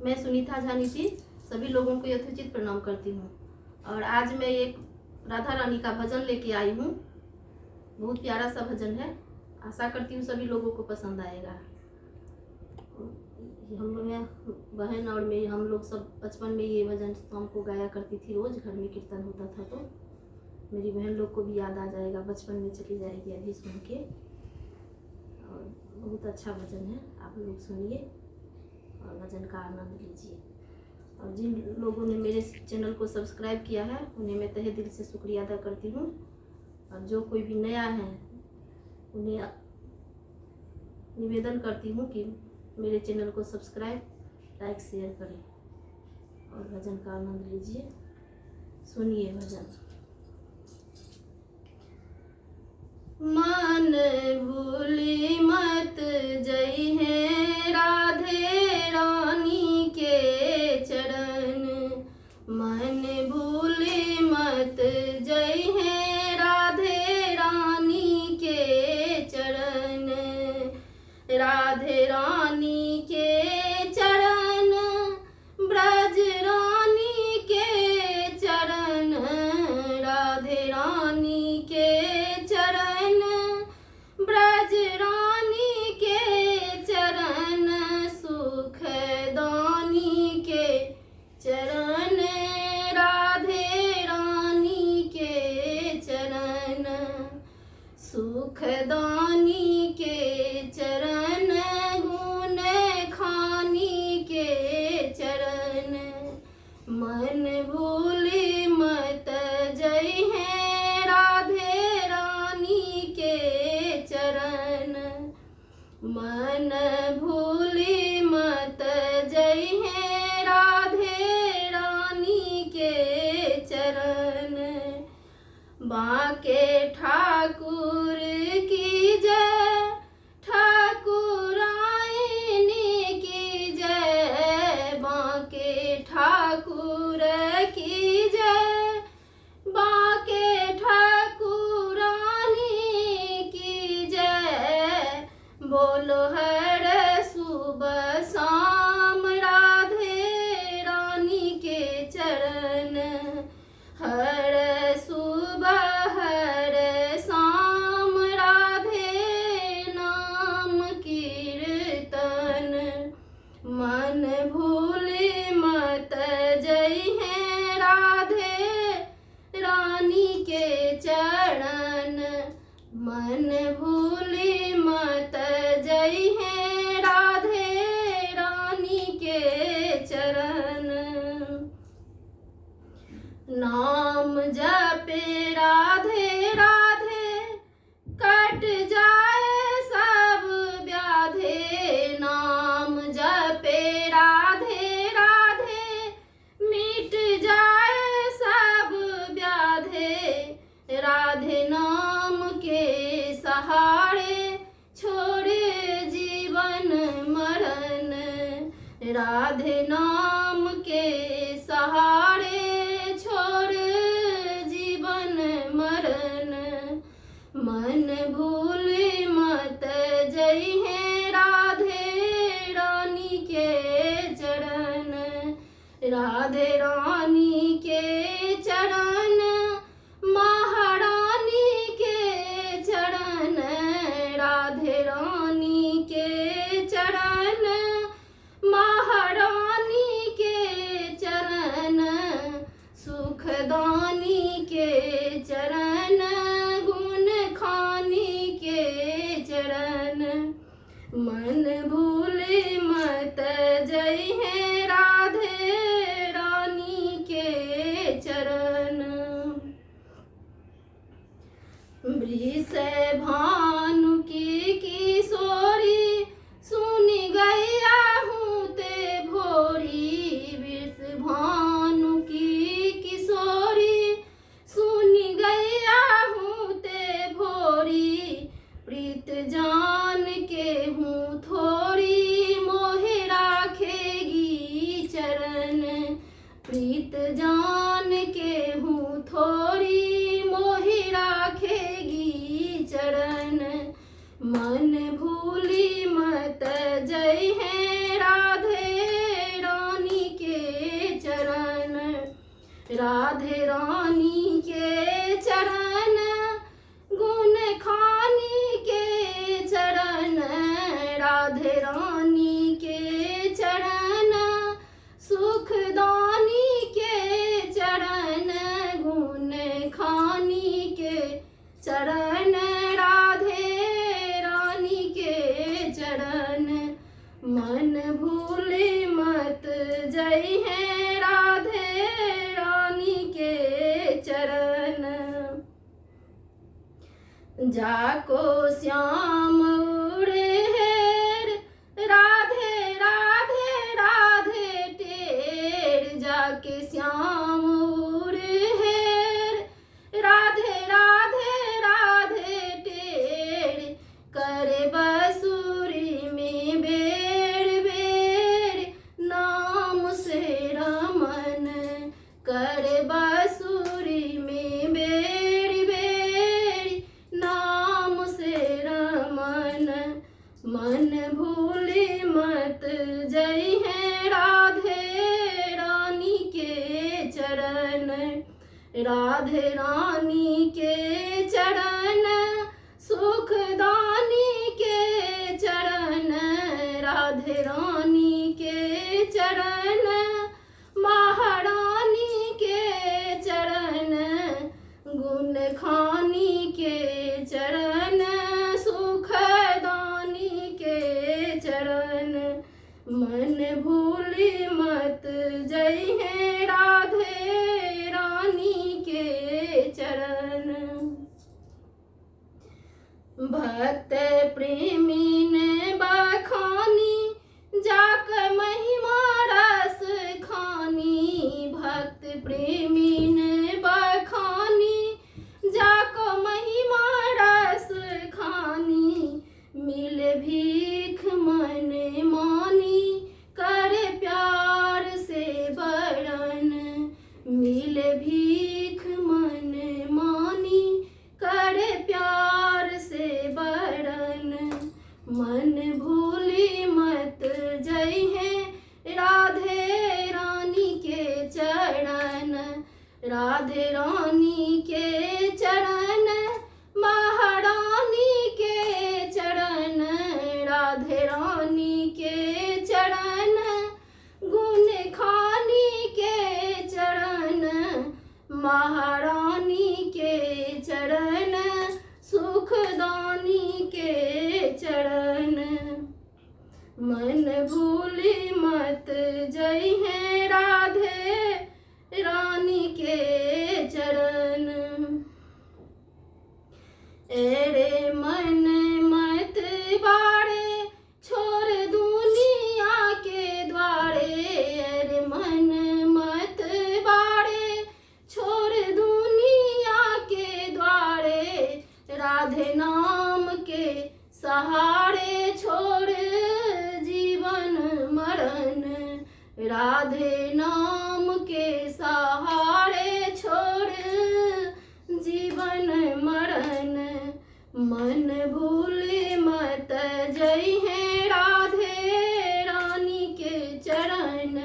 मैं सुनीता झानीसी सभी लोगों को यथोचित प्रणाम करती हूँ। और आज मैं एक राधा रानी का भजन लेके आई हूँ। बहुत प्यारा सा भजन है। आशा करती हूँ सभी लोगों को पसंद आएगा। मैं बहन और मैं हम लोग सब बचपन में ये भजन शाम को गाया करती थी। रोज़ घर में कीर्तन होता था तो मेरी बहन लोग को भी याद आ जाएगा, बचपन में चली जाएगी अभी सुन के। और बहुत अच्छा भजन है, आप लोग सुनिए और भजन का आनंद लीजिए। और जिन लोगों ने मेरे चैनल को सब्सक्राइब किया है उन्हें मैं तहे दिल से शुक्रिया अदा करती हूँ। और जो कोई भी नया है उन्हें निवेदन करती हूँ कि मेरे चैनल को सब्सक्राइब, लाइक, शेयर करें और भजन का आनंद लीजिए। सुनिए भजन। मन भूली मत जई है राधे रानी के चरण, मन भूली मत जई है राधे रानी के चरण, राधे रानी के चरण, ब्रज रानी के चरण, राधे रानी के चरण, ब्रज रानी के चरण, सुख दानी के चरण, राधे रानी के चरण, सुख दानी के चरण, गुण खानी के चरण, मन भूली मत जई है राधे रानी के चरण, मन भूली मत जई है राधे रानी के चरण, बाके ठाकुर की जय, ठाकुरायनी की जय, बाके ठाकुर की जय, बाके ठाकुरानी की जय, बोलो हर सुबह शाम राधे रानी के चरण, हर सुबह हर शाम राधे नाम कीर्तन, मन भूली मत जई है राधे रानी के चरण, मन भूली मत जई है राधे रानी के चरण, नाम जपे राधे राधे कट जाए सब व्याधे, नाम जपे राधे राधे मिट जाए सब व्याधे, राधे नाम के सहारे छोड़े जीवन मरण, राधे नाम के सहारे छोड़ जीवन मरण, मन भूली मत जई है राधे रानी के चरण, राधे रानी के चरण, महारानी के चरण, राधे रानी के चरण, महारानी के चरण, सुख दानी के चरण, गुण खानी के चरण, मन भूली मत जई है राधे रानी के चरण, वृष भानु की किशोरी सुनी गैया हूँ ते भोरी, वृष भानु की किशोरी सुनी गैया हूँ ते भोरी, प्रीत जान के हूँ थोड़ी राधे रानी के चरण गुण खानी के चरण, राधे रानी के चरण सुख दानी के चरण, गुण खानी के चरण, राधे रानी के चरण। मन भूले मत जय है राधे रानी के चरण। जाको श्याम उड़े हेर राधे राधे राधे टेर, जाके श्याम उड़े हेर राधे राधे राधे टेर, करे बसूरी में बेर बेर नाम से रमन, करे बसूरी में बेर बेर नाम से रमन। मन भूले मत जय है राधे रानी के चरण, राधे रानी के चरण सुख दानी के चरण, राधे रानी के चरण महारानी के चरण, गुण खानी के चरण सुख दानी के चरण। मन भूले मत जय है राधे रानी के चरण। भक्त प्रेमी ने बखानी जाक महिमा रस खानी, भक्त प्रेमी ने बखानी जाक महिमा रस खानी, मिल भीख मन मानी कर प्यार से बरन, मिल भीख मन मानी कर प्यार से बरन। मन भूले मत जय है राधे रानी के चरण, राधे रानी के चरण महारानी के चरण, राधे रानी के चरण गुण खानी के चरण, महारानी के चरण सुख दानी के चरण। मन भूले मत जय है राधे रानी के चरण। एरे मन मत बाड़े छोड़ दुनिया के द्वारे, एरे मन मत बाड़े छोड़ दुनिया के द्वारे, राधे नाम के सहारे छोड़ जीवन मरण, राधे नाम के सहारे छोड़ जीवन मरण। मन भूले मत जय है राधे रानी के चरण,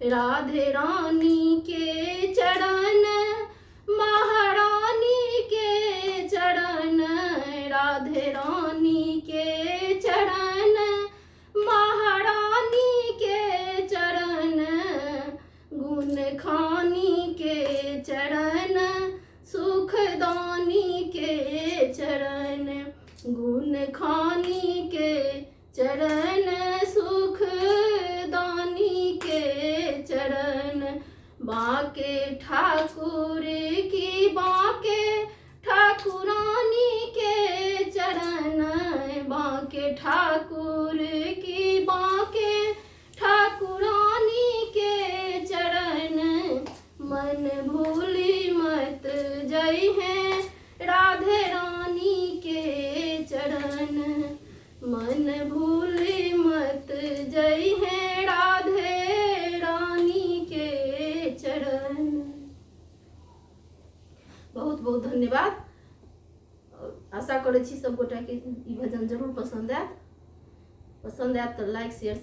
राधे रानी के चरण महारानी के चरण, राधे रानी के चरण महारानी के चरण, गुण खानी के चरण सुख दानी के चरण, गुण खानी के चरण सुख दानी के चरण। बाके ठाकुर की बाके ठाकुरानी के चरण, बाके ठाकुर की बाके ठाकुरानी के चरण। मन भूली मत जय है राधे रानी के चरण, मन भूली मत जय है राधे रानी के चरण। बहुत बहुत धन्यवाद। आशा करै छी सब गोटा के ई भजन जरूर पसंद आयत तो लाइक शेयर